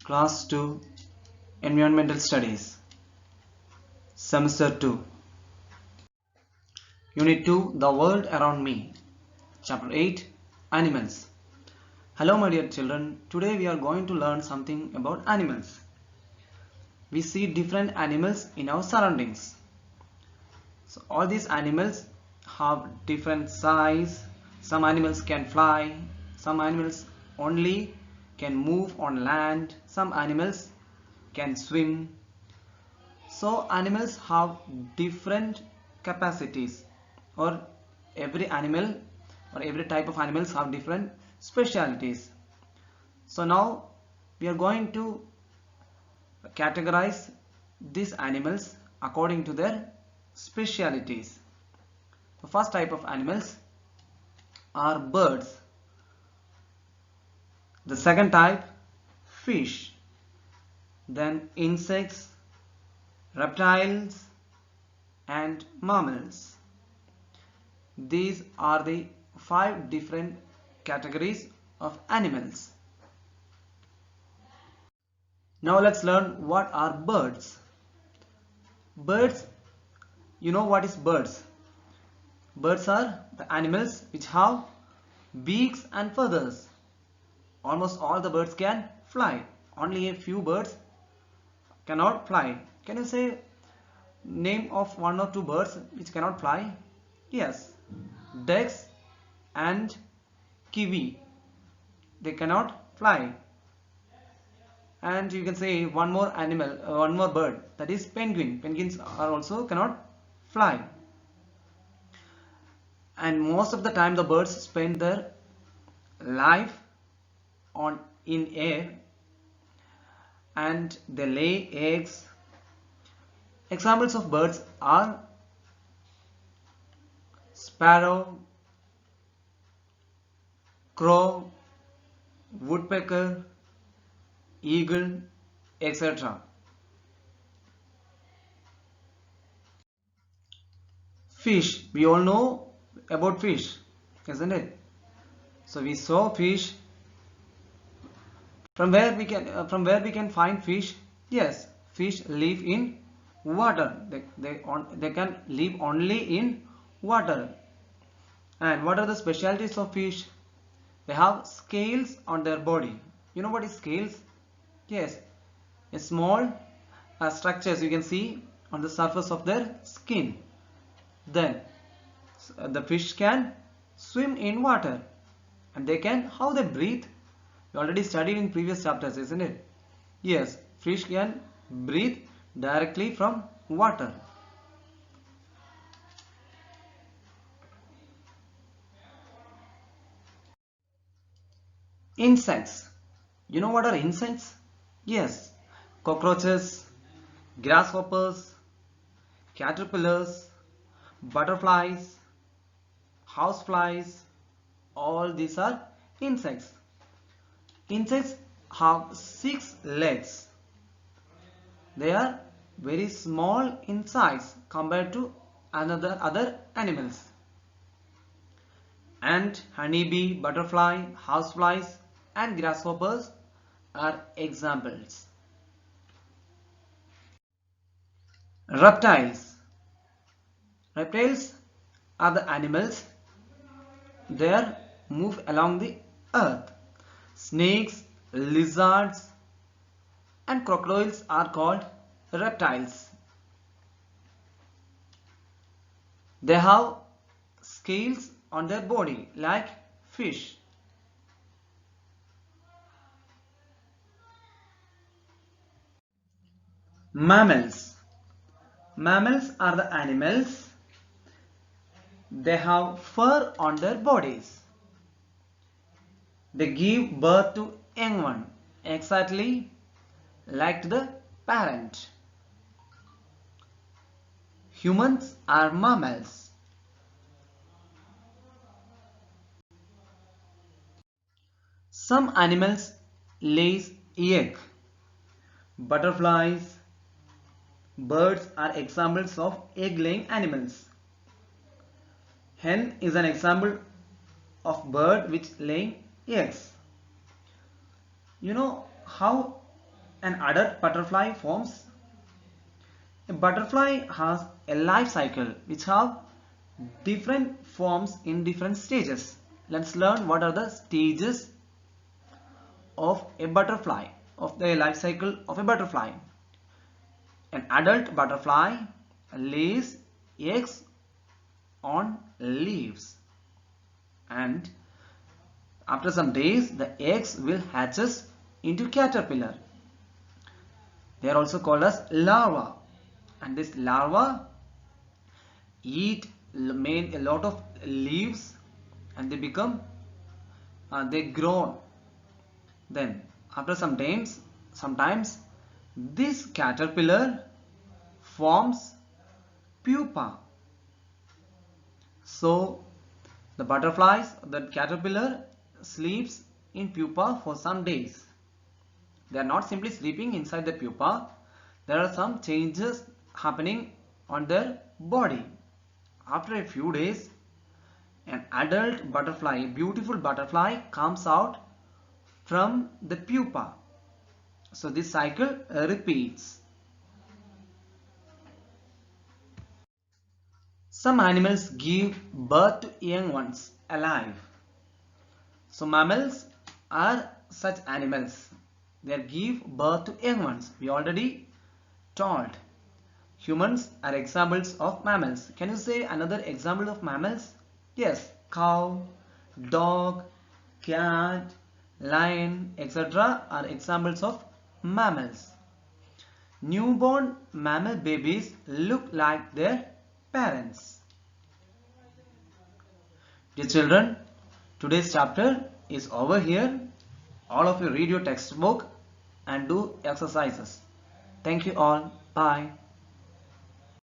Class 2 Environmental Studies Semester 2 Unit 2 The World Around Me Chapter 8 Animals. Hello my dear children, today we are going to learn something about animals. We see different animals in our surroundings. So all these animals have different size. Some animals can fly, some animals only can move on land, some animals can swim. So animals have different capacities, or every animal or every type of animals have different specialities. So now we are going to categorize these animals according to their specialities. The first type of animals are birds. The second type, fish. Then insects, reptiles and mammals. These are the 5 different categories of animals. Now let's learn what are birds. Birds, you know what is birds? Birds are the animals which have beaks and feathers. Almost all the birds can fly. Only a few birds cannot fly. Can you say name of 1 or 2 birds which cannot fly? Yes, ducks and kiwi. They cannot fly. And you can say one more animal, one more bird, that is penguin. Penguins are also cannot fly. And most of the time the birds spend their life in air, and they lay eggs. Examples of birds are sparrow, crow, woodpecker, eagle, etc. Fish, we all know about fish, isn't it? So we saw fish. From where we can find fish? Yes, fish live in water. They can live only in water. And what are the specialties of fish? They have scales on their body. You know what is scales? Yes, a small structures you can see on the surface of their skin. Then the fish can swim in water, and how they breathe? We already studied in previous chapters, isn't it? Yes, fish can breathe directly from water. Insects. You know what are insects? Yes, cockroaches, grasshoppers, caterpillars, butterflies, houseflies, all these are insects. Insects have 6 legs. They are very small in size compared to other animals. Ant, honeybee, butterfly, houseflies and grasshoppers are examples. Reptiles. Reptiles are the animals. They move along the earth. Snakes, lizards and crocodiles are called reptiles. They have scales on their body like fish. Mammals. Mammals are the animals. They have fur on their bodies. They give birth to young one exactly like the parent. Humans are mammals. Some animals lays egg. Butterflies, birds are examples of egg-laying animals. Hen is an example of bird which laying eggs. You know how an adult butterfly forms? A butterfly has a life cycle which have different forms in different stages. Let's learn what are the stages of a butterfly, of the life cycle of a butterfly. An adult butterfly lays eggs on leaves, and after some days the eggs will hatches into caterpillar. They are also called as larva, and this larva eat a lot of leaves and they become they grow. Then after sometimes this caterpillar forms pupa. So the caterpillar sleeps in pupa for some days. They are not simply sleeping inside the pupa. There are some changes happening on their body. After a few days, an adult butterfly, a beautiful butterfly, comes out from the pupa. So this cycle repeats. Some animals give birth to young ones alive. So mammals are such animals. They give birth to young ones. We already told. Humans are examples of mammals. Can you say another example of mammals? Yes, cow, dog, cat, lion, etc. are examples of mammals. Newborn mammal babies look like their parents. Dear children, today's chapter is over here. All of you read your textbook and do exercises. Thank you all. Bye.